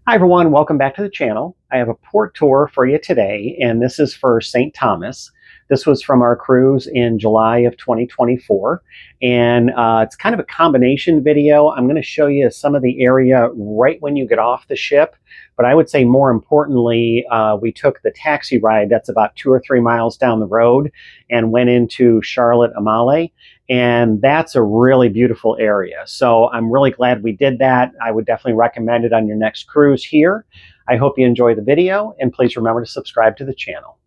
Hi everyone, welcome back to the channel. I have a port tour for you today, and this is for St. Thomas. This was from our cruise in July of 2024, and it's kind of a combination video. I'm going to show you some of the area right when you get off the ship, but I would say more importantly, we took the taxi ride that's about 2 or 3 miles down the road and went into Charlotte Amalie. And that's a really beautiful area. So I'm really glad we did that. I would definitely recommend it on your next cruise here. I hope you enjoy the video, and please remember to subscribe to the channel.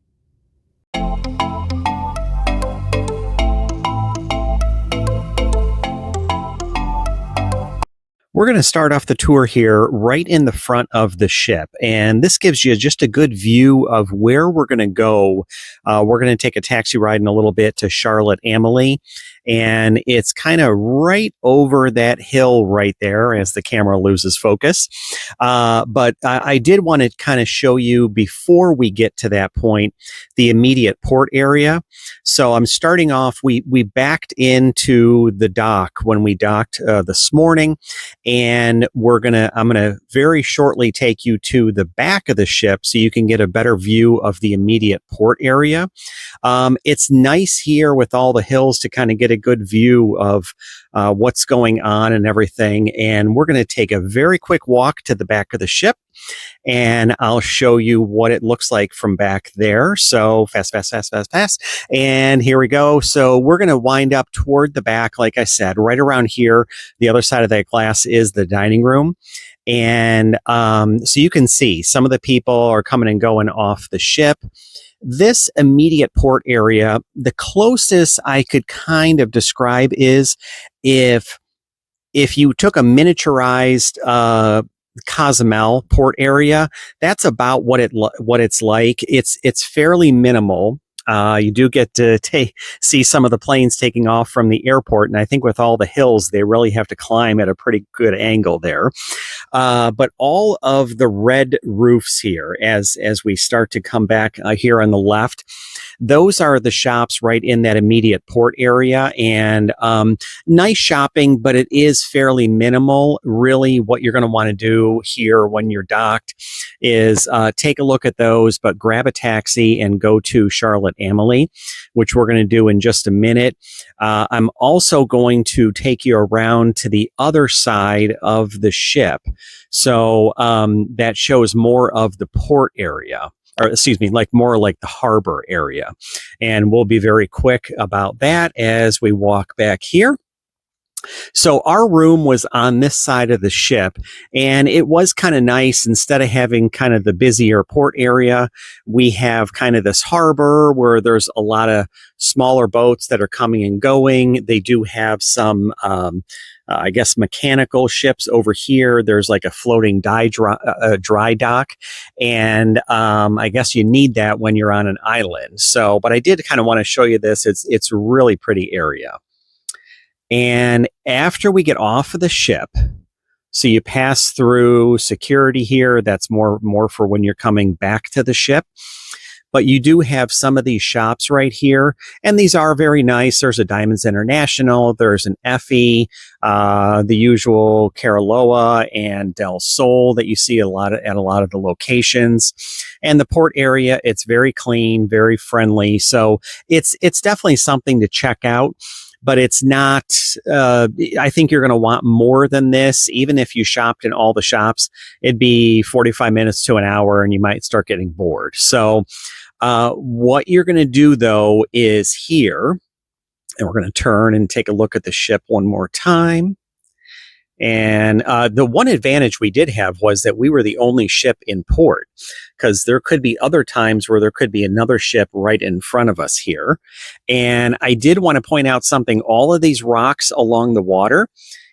We're going to start off the tour here right in the front of the ship, and this gives you just a good view of where we're going to go. We're going to take a taxi ride in a little bit to Charlotte Amalie, and it's kind of right over that hill right there as the camera loses focus. But I did want to kind of show you, before we get to that point, the immediate port area. So I'm starting off, we backed into the dock when we docked this morning. And I'm gonna very shortly take you to the back of the ship so you can get a better view of the immediate port area. It's nice here with all the hills to kind of get a good view of what's going on and everything. And we're going to take a very quick walk to the back of the ship, and I'll show you what it looks like from back there. So fast. And here we go. So we're going to wind up toward the back, like I said, right around here. The other side of that glass is the dining room. And so you can see some of the people are coming and going off the ship. This immediate port area, the closest I could kind of describe is if you took a miniaturized Cozumel port area, that's about what it's like. It's fairly minimal. You do get to see some of the planes taking off from the airport, and I think with all the hills, they really have to climb at a pretty good angle there. But all of the red roofs here, as we start to come back here on the left, those are the shops right in that immediate port area, and nice shopping, but it is fairly minimal. Really, what you're going to want to do here when you're docked is take a look at those, but grab a taxi and go to Charlotte Amalie, which we're going to do in just a minute. I'm also going to take you around to the other side of the ship. So that shows more of the port area, or excuse me, more like the harbor area. And we'll be very quick about that as we walk back here. So our room was on this side of the ship, and it was kind of nice. Instead of having kind of the busier port area, we have kind of this harbor where there's a lot of smaller boats that are coming and going. They do have some, I guess, mechanical ships over here. There's like a floating dry dock, and I guess you need that when you're on an island. So, but I did kind of want to show you this. It's a really pretty area. And after we get off of the ship, so you pass through security here. That's more for when you're coming back to the ship. But you do have some of these shops right here, and these are very nice. There's a Diamonds International, there's an Effie, the usual Caraloa and Del Sol that you see at a lot of the locations. And the port area, it's very clean, very friendly. So it's definitely something to check out. But it's not, I think you're going to want more than this. Even if you shopped in all the shops, it'd be 45 minutes to an hour, and you might start getting bored. So what you're going to do, though, is here, and we're going to turn and take a look at the ship one more time. And the one advantage we did have was that we were the only ship in port, because there could be other times where there could be another ship right in front of us here. And I did want to point out something. All of these rocks along the water,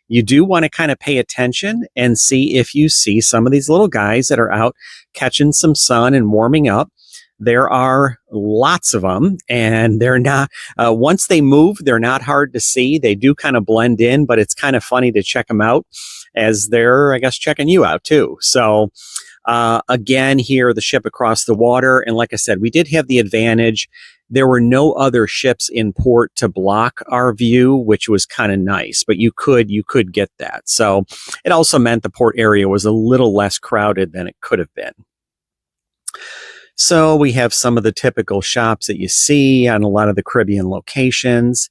you do want to kind of pay attention and see if you see some of these little guys that are out catching some sun and warming up. There are lots of them, and they're not, once they move, they're not hard to see. They do kind of blend in, but it's kind of funny to check them out as they're, I guess, checking you out too. So Again, here, the ship across the water. And like I said, we did have the advantage. There were no other ships in port to block our view, which was kind of nice, but you could get that. So it also meant the port area was a little less crowded than it could have been. So we have some of the typical shops that you see on a lot of the Caribbean locations.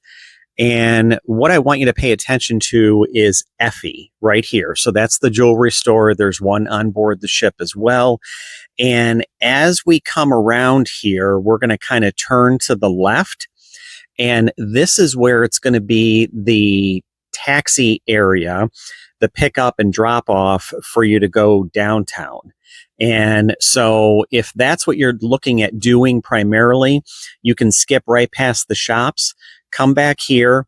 And what I want you to pay attention to is Effie right here. So that's the jewelry store. There's one on board the ship as well. And as we come around here, we're going to kind of turn to the left. And this is where it's going to be the taxi area, the pickup and drop off for you to go downtown. And so if that's what you're looking at doing primarily, you can skip right past the shops, come back here.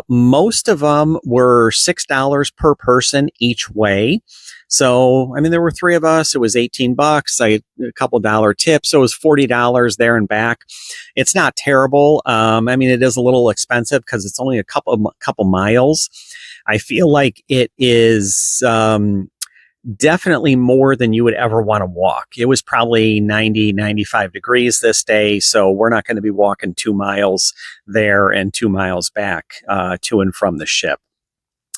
Most of them were $6 per person each way. So, I mean, there were 3 of us. It was $18. A couple dollar tip. So it was $40 there and back. It's not terrible. I mean, it is a little expensive because it's only a couple miles. I feel like it is, definitely more than you would ever want to walk. It was probably 90, 95 degrees this day. So we're not going to be walking 2 miles there and 2 miles back, to and from the ship.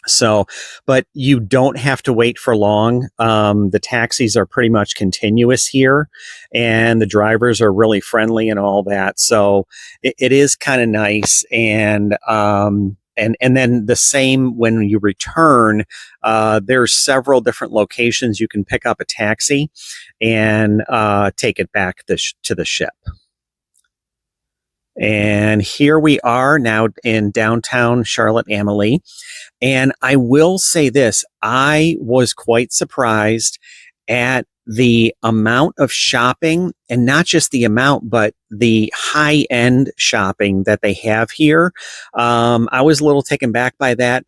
So, but you don't have to wait for long. The taxis are pretty much continuous here and the drivers are really friendly and all that. So it is kind of nice. And then the same when you return, there's several different locations you can pick up a taxi and take it back to the ship. And here we are now in downtown Charlotte Amalie. And I will say this, I was quite surprised at the amount of shopping, and not just the amount, but the high-end shopping that they have here. I was a little taken back by that.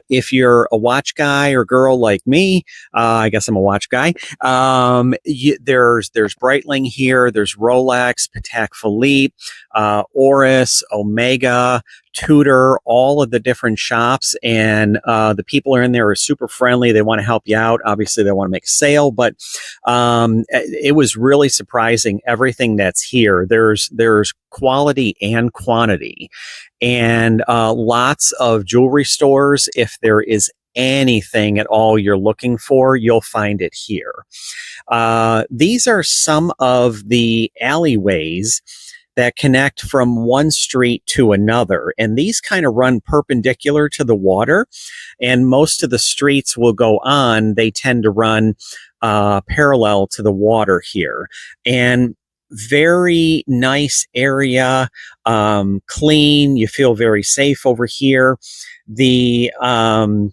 If you're a watch guy or girl like me, I guess I'm a watch guy. There's Breitling here. There's Rolex, Patek Philippe, Oris, Omega, Tudor, all of the different shops, and the people are in there are super friendly. They want to help you out. Obviously, they want to make a sale, but it was really surprising everything that's here. There's quality and quantity, and lots of jewelry stores. If there is anything at all you're looking for, you'll find it here. These are some of the alleyways that connect from one street to another. And these kind of run perpendicular to the water. And most of the streets will go on. They tend to run parallel to the water here. And very nice area, clean. You feel very safe over here. And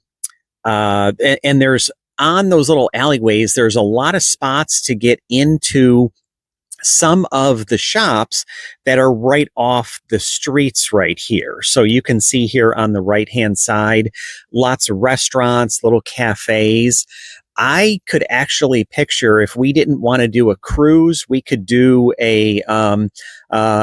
there's on those little alleyways, there's a lot of spots to get into some of the shops that are right off the streets right here. So you can see here on the right-hand side, lots of restaurants, little cafes. I could actually picture if we didn't want to do a cruise, we could do a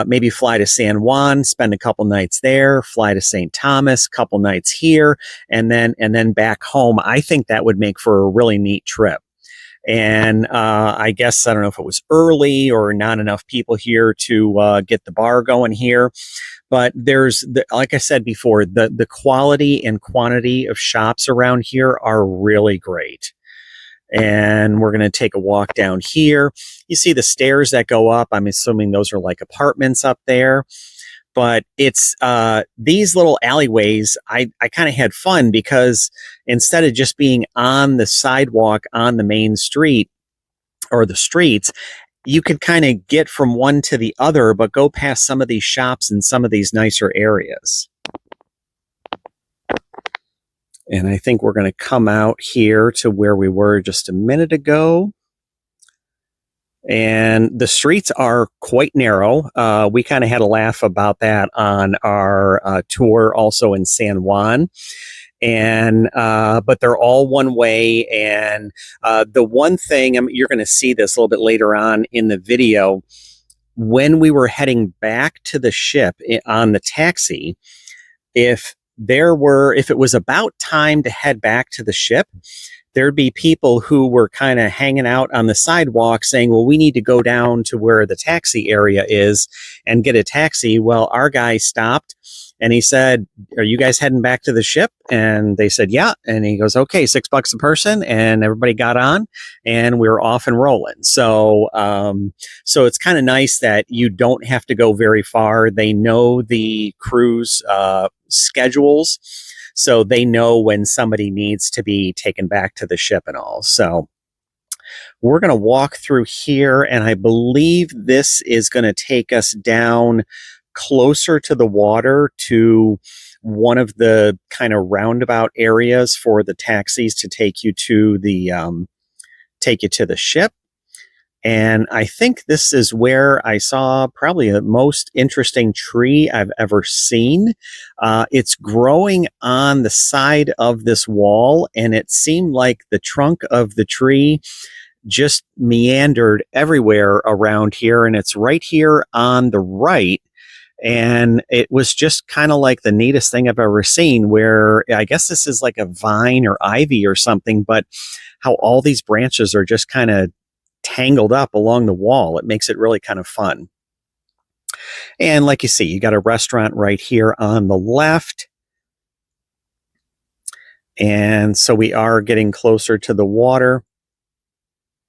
maybe fly to San Juan, spend a couple nights there, fly to St. Thomas, couple nights here, and then back home. I think that would make for a really neat trip. And I guess, I don't know if it was early or not enough people here to get the bar going here. But there's, like I said before, the quality and quantity of shops around here are really great. And we're going to take a walk down here. You see the stairs that go up. I'm assuming those are like apartments up there. But it's these little alleyways, I kind of had fun because instead of just being on the sidewalk on the main street or the streets, you could kind of get from one to the other, but go past some of these shops and some of these nicer areas. And I think we're going to come out here to where we were just a minute ago. And the streets are quite narrow. We kind of had a laugh about that on our tour also in San Juan. And but they're all one way. And the one thing, you're going to see this a little bit later on in the video, when we were heading back to the ship on the taxi, if it was about time to head back to the ship, there'd be people who were kind of hanging out on the sidewalk saying, well, we need to go down to where the taxi area is and get a taxi. Well, our guy stopped and he said, are you guys heading back to the ship? And they said, yeah. And he goes, okay, $6 a person. And everybody got on and we were off and rolling. So, so it's kind of nice that you don't have to go very far. They know the cruise schedules. So they know when somebody needs to be taken back to the ship and all. So we're going to walk through here, and I believe this is going to take us down closer to the water to one of the kind of roundabout areas for the taxis to take you to the ship. And I think this is where I saw probably the most interesting tree I've ever seen. It's growing on the side of this wall, and it seemed like the trunk of the tree just meandered everywhere around here. And it's right here on the right. And it was just kind of like the neatest thing I've ever seen, where I guess this is like a vine or ivy or something, but how all these branches are just kind of tangled up along the wall. It makes it really kind of fun. And like you see, you got a restaurant right here on the left. And so we are getting closer to the water.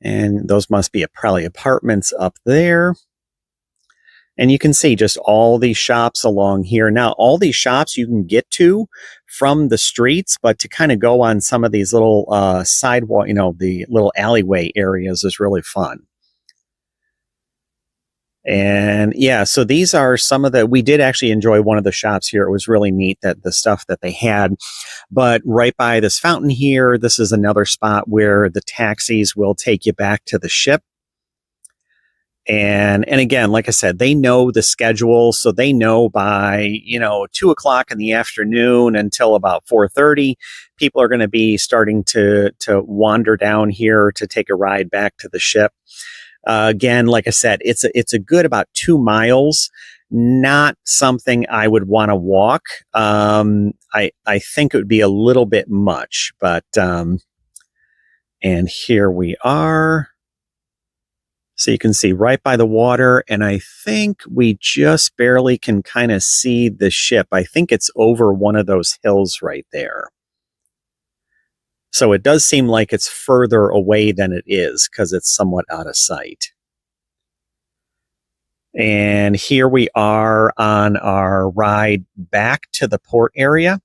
And those must be probably apartments up there. And you can see just all these shops along here. Now, all these shops you can get to from the streets, but to kind of go on some of these little sidewalk, the little alleyway areas is really fun. And yeah, so these are some of we did actually enjoy one of the shops here. It was really neat, that the stuff that they had. But right by this fountain here, this is another spot where the taxis will take you back to the ship. And again, like I said, they know the schedule. So they know by, 2:00 in the afternoon until about 4:30, people are going to be starting to wander down here to take a ride back to the ship. Again, like I said, it's a good about 2 miles, not something I would want to walk. I think it would be a little bit much, but, and here we are. So you can see right by the water, and I think we just barely can kind of see the ship. I think it's over one of those hills right there. So it does seem like it's further away than it is because it's somewhat out of sight. And here we are on our ride back to the port area.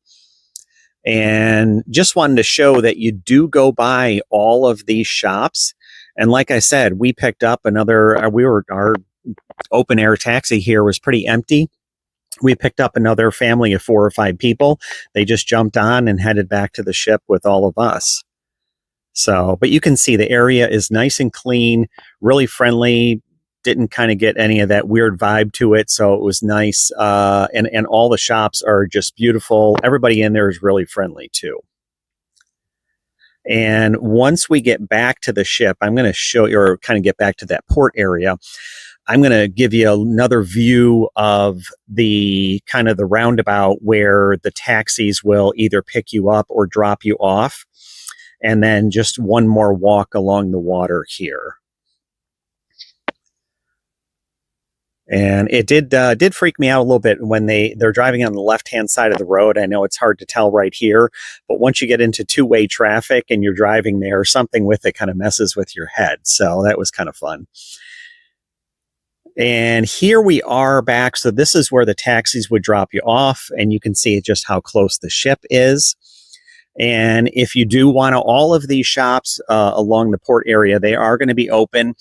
And just wanted to show that you do go by all of these shops. And like I said, we picked up our open air taxi here was pretty empty. We picked up another family of 4 or 5 people. They just jumped on and headed back to the ship with all of us. So, but you can see the area is nice and clean, really friendly. Didn't kind of get any of that weird vibe to it. So it was nice. And all the shops are just beautiful. Everybody in there is really friendly too. And once we get back to the ship, I'm going to show you, or kind of get back to that port area. I'm going to give you another view of the kind of the roundabout where the taxis will either pick you up or drop you off. And then just one more walk along the water here. And it did freak me out a little bit when they're driving on the left-hand side of the road. I know it's hard to tell right here, but once you get into two-way traffic and you're driving there, something with it kind of messes with your head. So that was kind of fun. And here we are back. So this is where the taxis would drop you off, and you can see just how close the ship is. And if you do want to, all of these shops along the port area, they are going to be open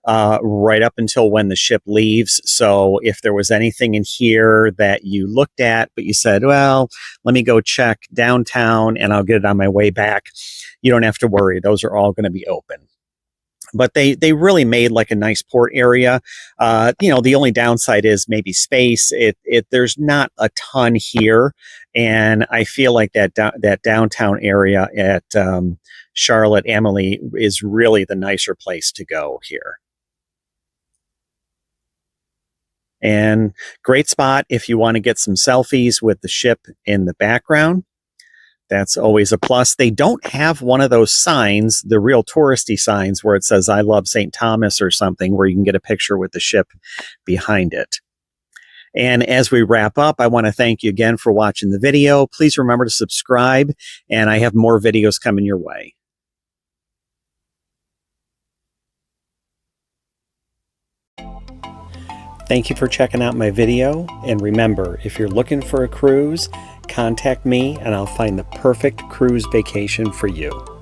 right up until when the ship leaves. So if there was anything in here that you looked at, but you said, well, let me go check downtown and I'll get it on my way back, you don't have to worry. Those are all going to be open. But they really made like a nice port area. The only downside is maybe space. There's not a ton here, and I feel like that downtown area at Charlotte Amalie is really the nicer place to go here. And great spot if you want to get some selfies with the ship in the background. That's always a plus. They don't have one of those signs, the real touristy signs where it says, I love St. Thomas or something, where you can get a picture with the ship behind it. And as we wrap up, I want to thank you again for watching the video. Please remember to subscribe, and I have more videos coming your way. Thank you for checking out my video, and remember, if you're looking for a cruise, contact me and I'll find the perfect cruise vacation for you.